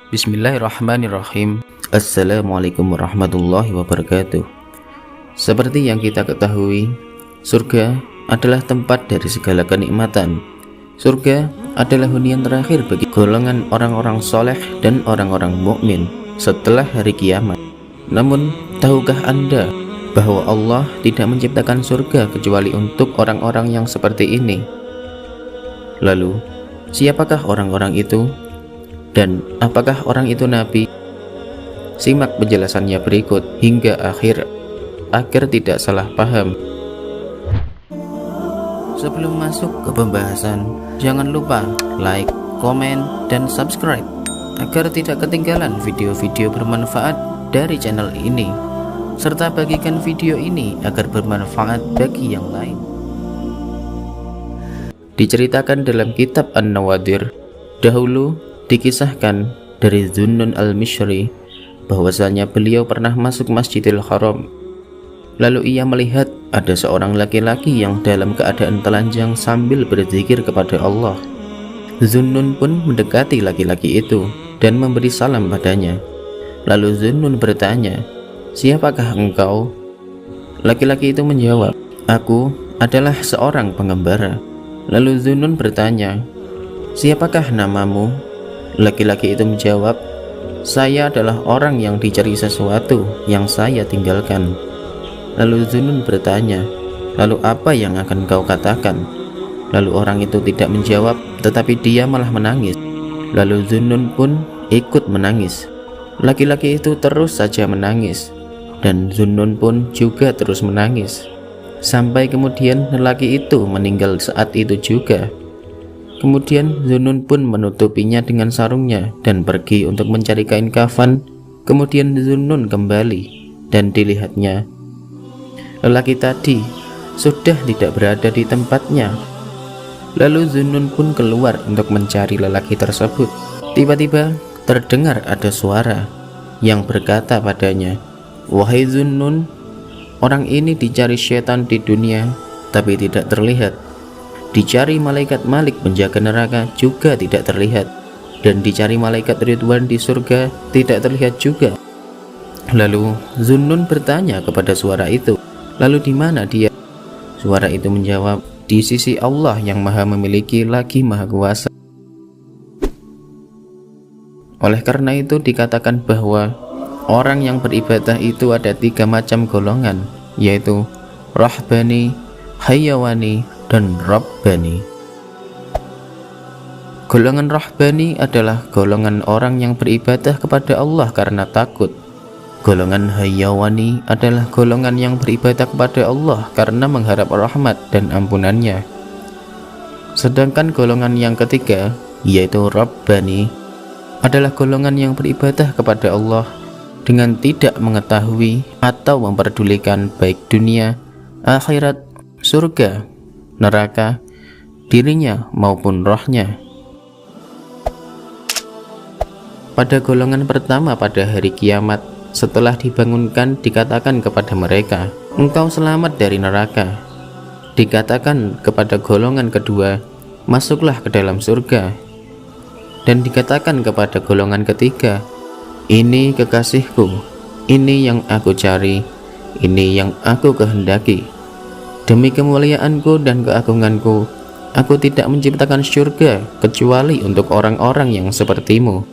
Bismillahirrahmanirrahim. Assalamualaikum warahmatullahi wabarakatuh. Seperti yang kita ketahui, surga adalah tempat dari segala kenikmatan. Surga adalah hunian terakhir bagi golongan orang-orang soleh dan orang-orang mukmin setelah hari kiamat. Namun, tahukah Anda bahwa Allah tidak menciptakan surga kecuali untuk orang-orang yang seperti ini? Lalu, siapakah orang-orang itu? Dan apakah orang itu nabi? Simak penjelasannya berikut hingga akhir agar tidak salah paham. Sebelum masuk ke pembahasan, jangan lupa like, komen, dan subscribe agar tidak ketinggalan video-video bermanfaat dari channel ini, serta bagikan video ini agar bermanfaat bagi yang lain. Diceritakan dalam kitab An-Nawadir, dahulu dikisahkan dari Zunnun al-Mishri bahwasanya beliau pernah masuk Masjidil Haram. Lalu ia melihat ada seorang laki-laki yang dalam keadaan telanjang sambil berzikir kepada Allah. Zunnun pun mendekati laki-laki itu dan memberi salam padanya. Lalu Zunnun bertanya, "Siapakah engkau?" Laki-laki itu menjawab, "Aku adalah seorang pengembara." Lalu Zunnun bertanya, "Siapakah namamu?" Laki-laki itu menjawab, "Saya adalah orang yang dicari sesuatu yang saya tinggalkan." Lalu Zunnun bertanya, "Lalu apa yang akan kau katakan?" Lalu orang itu tidak menjawab, tetapi dia malah menangis. Lalu Zunnun pun ikut menangis. Laki-laki itu terus saja menangis, dan Zunnun pun juga terus menangis. Sampai kemudian lelaki itu meninggal saat itu juga. Kemudian Zunnun pun menutupinya dengan sarungnya dan pergi untuk mencari kain kafan. Kemudian Zunnun kembali dan dilihatnya lelaki tadi sudah tidak berada di tempatnya. Lalu Zunnun pun keluar untuk mencari lelaki tersebut. Tiba-tiba terdengar ada suara yang berkata padanya, "Wahai Zunnun, orang ini dicari syaitan di dunia tapi tidak terlihat. Dicari malaikat Malik penjaga neraka juga tidak terlihat, dan dicari malaikat Ridwan di surga tidak terlihat juga." Lalu Zunnun bertanya kepada suara itu, "Lalu di mana dia?" Suara itu menjawab, "Di sisi Allah yang Maha Memiliki lagi Maha Kuasa." Oleh karena itu dikatakan bahwa orang yang beribadah itu ada 3 macam golongan, yaitu Rahbani, Hayyawani, dan Rabbani. Golongan Rahbani adalah golongan orang yang beribadah kepada Allah karena takut. Golongan Hayyawani adalah golongan yang beribadah kepada Allah karena mengharap rahmat dan ampunannya. Sedangkan golongan yang ketiga, yaitu Rabbani, adalah golongan yang beribadah kepada Allah dengan tidak mengetahui atau memperdulikan baik dunia, akhirat, surga, neraka, dirinya maupun rohnya. Pada golongan pertama pada hari kiamat, setelah dibangunkan dikatakan kepada mereka, "Engkau selamat dari neraka." Dikatakan kepada golongan kedua, "Masuklah ke dalam surga." Dan dikatakan kepada golongan ketiga, "Ini kekasihku, ini yang aku cari, ini yang aku kehendaki. Demi kemuliaanku dan keagunganku, aku tidak menciptakan surga kecuali untuk orang-orang yang sepertimu."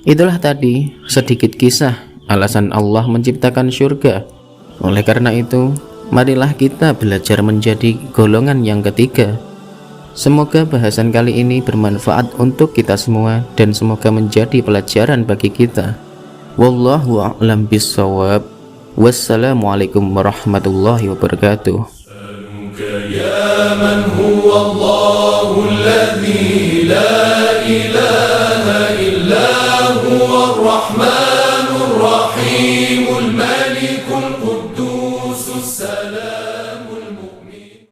Itulah tadi sedikit kisah alasan Allah menciptakan surga. Oleh karena itu, marilah kita belajar menjadi golongan yang ketiga. Semoga bahasan kali ini bermanfaat untuk kita semua dan semoga menjadi pelajaran bagi kita. Wallahu a'lam bishawab. Wassalamualaikum warahmatullahi wabarakatuh.